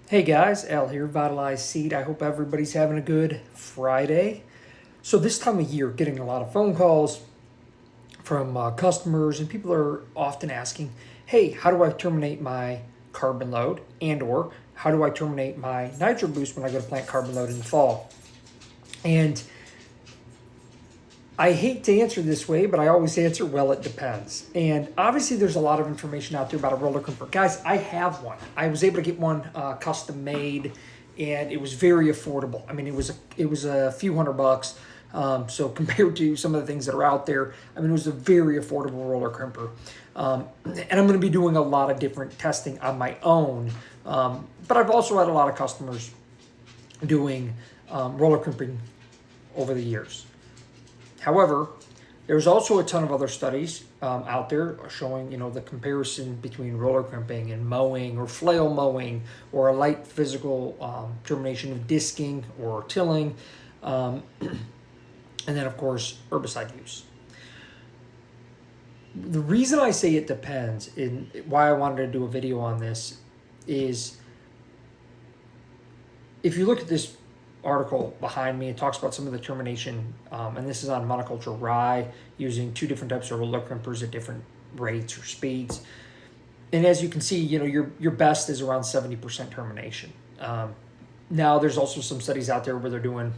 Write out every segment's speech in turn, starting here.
Hey guys, Al here, Vitalize Seed. I hope everybody's having a good Friday. So this time of year, getting a lot of phone calls from customers, and people are often asking, "Hey, how do I terminate my carbon load?" And/or how do I terminate my Nitro Boost when I go to plant carbon load in the fall? And I hate to answer this way, but I always answer, well, it depends. And obviously, there's a lot of information out there about a roller crimper. Guys, I have one. I was able to get one custom made, and it was very affordable. I mean, it was a few $100. So compared to some of the things that are out there, I mean, it was a very affordable roller crimper. And I'm going to be doing a lot of different testing on my own. But I've also had a lot of customers doing roller crimping over the years. However, there's also a ton of other studies out there showing, the comparison between roller crimping and mowing or flail mowing or a light physical termination of disking or tilling, and then of course herbicide use. The reason I say it depends, and why I wanted to do a video on this, is if you look at this article behind me, it talks about some of the termination, and this is on monoculture rye using two different types of roller crimpers at different rates or speeds. And as you can see, your best is around 70% termination. Now there's also some studies out there where they're doing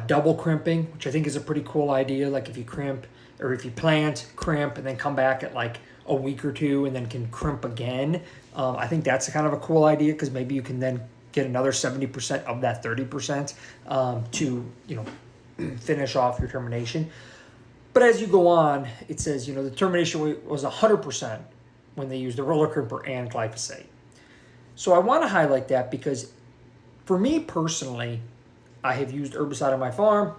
double crimping, which I think is a pretty cool idea. Like if you crimp, or if you plant, crimp, and then come back at like a week or two and then can crimp again. I think that's kind of a cool idea, because maybe you can then get another 70% of that 30% to finish off your termination. But as you go on, it says the termination rate was 100% when they used the roller crimper and glyphosate. So I want to highlight that because for me personally, I have used herbicide on my farm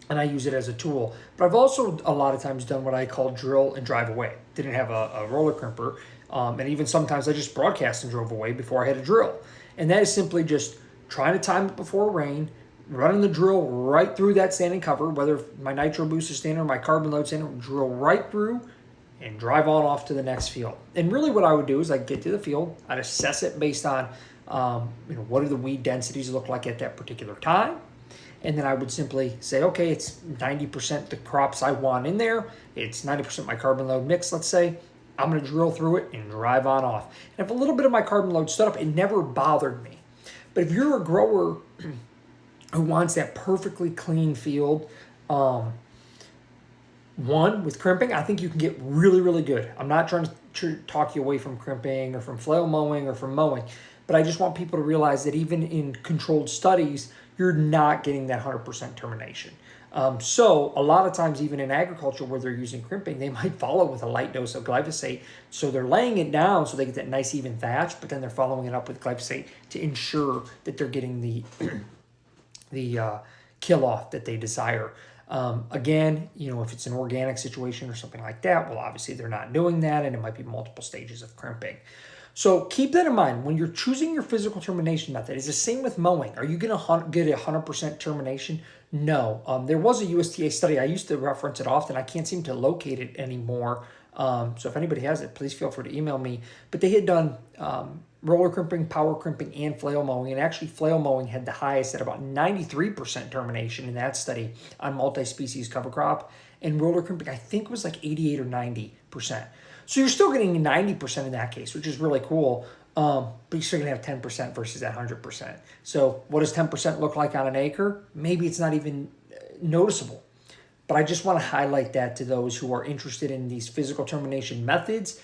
and I use it as a tool. But I've also a lot of times done what I call drill and drive away. Didn't have a roller crimper, and even sometimes I just broadcast and drove away before I had a drill. And that is simply just trying to time it before rain, running the drill right through that standing cover, whether my Nitro Boost is standing or my carbon load standing, drill right through and drive on off to the next field. And really what I would do is I'd get to the field, I'd assess it based on what do the weed densities look like at that particular time. And then I would simply say, okay, it's 90% the crops I want in there. It's 90% my carbon load mix, let's say. I'm going to drill through it and drive on off. And if a little bit of my carbon load stood up, it never bothered me. But if you're a grower who wants that perfectly clean field, with crimping, I think you can get really, really good. I'm not trying to talk you away from crimping or from flail mowing or from mowing, but I just want people to realize that even in controlled studies, you're not getting that 100% termination. So a lot of times, even in agriculture where they're using crimping, they might follow with a light dose of glyphosate. So they're laying it down so they get that nice even thatch, but then they're following it up with glyphosate to ensure that they're getting the kill off that they desire. Again, if it's an organic situation or something like that, well, obviously they're not doing that, and it might be multiple stages of crimping. So keep that in mind when you're choosing your physical termination method. It's the same with mowing. Are you going to get 100% termination? No. There was a USDA study. I used to reference it often. I can't seem to locate it anymore. So if anybody has it, please feel free to email me. But they had done roller crimping, power crimping, and flail mowing. And actually, flail mowing had the highest at about 93% termination in that study on multi-species cover crop. And roller crimping, I think, was like 88 or 90%. So you're still getting 90% in that case, which is really cool. But you're still going to have 10% versus that 100%. So what does 10% look like on an acre? Maybe it's not even noticeable. But I just want to highlight that to those who are interested in these physical termination methods.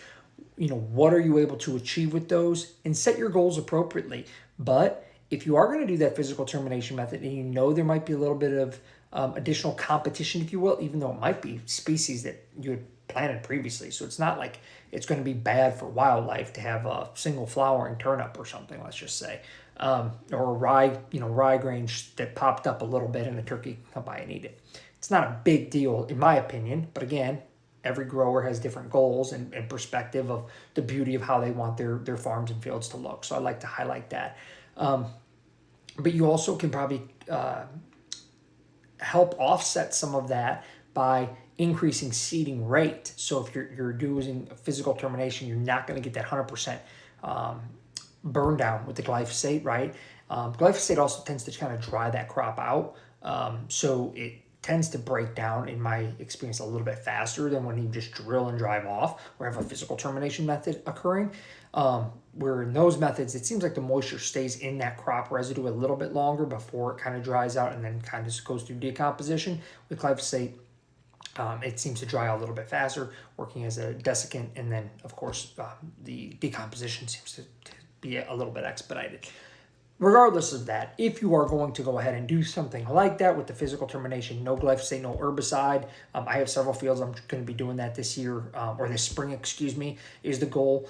What are you able to achieve with those, and set your goals appropriately. But if you are going to do that physical termination method and there might be a little bit of additional competition, if you will, even though it might be species that you had planted previously. So it's not like it's going to be bad for wildlife to have a single flowering turnip or something, let's just say, or a rye grain that popped up a little bit and a turkey can come by and eat it. It's not a big deal in my opinion, but again, every grower has different goals and perspective of the beauty of how they want their farms and fields to look. So I like to highlight that. But you also can probably help offset some of that by increasing seeding rate. So if you're doing physical termination, you're not going to get that 100% burn down with the glyphosate, right? Glyphosate also tends to kind of dry that crop out. So it tends to break down, in my experience, a little bit faster than when you just drill and drive off or have a physical termination method occurring. Where in those methods, it seems like the moisture stays in that crop residue a little bit longer before it kind of dries out and then kind of goes through decomposition. With glyphosate, it seems to dry out a little bit faster, working as a desiccant, and then, of course, the decomposition seems to be a little bit expedited. Regardless of that, if you are going to go ahead and do something like that with the physical termination, no glyphosate, no herbicide, I have several fields I'm going to be doing that this year, or this spring, excuse me, is the goal.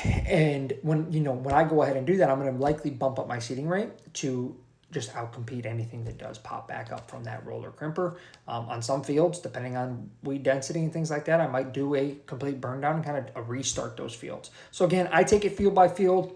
And when I go ahead and do that, I'm going to likely bump up my seeding rate to just outcompete anything that does pop back up from that roller crimper. On some fields, depending on weed density and things like that, I might do a complete burn down and kind of restart those fields. So again, I take it field by field.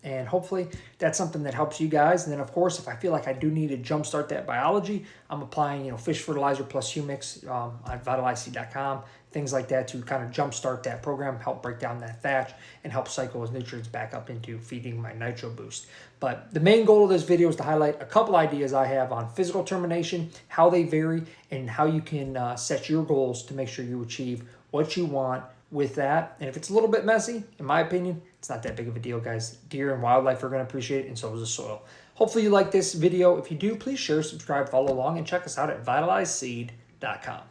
And hopefully that's something that helps you guys. And then, of course, if I feel like I do need to jumpstart that biology, I'm applying, fish fertilizer plus humics on vitalizeseed.com, things like that to kind of jumpstart that program, help break down that thatch, and help cycle those nutrients back up into feeding my Nitro Boost. But the main goal of this video is to highlight a couple ideas I have on physical termination, how they vary, and how you can set your goals to make sure you achieve what you want with that. And if it's a little bit messy, in my opinion, it's not that big of a deal, guys. Deer and wildlife are going to appreciate it, and so is the soil. Hopefully you like this video. If you do, please share, subscribe, follow along, and check us out at vitalizeseed.com.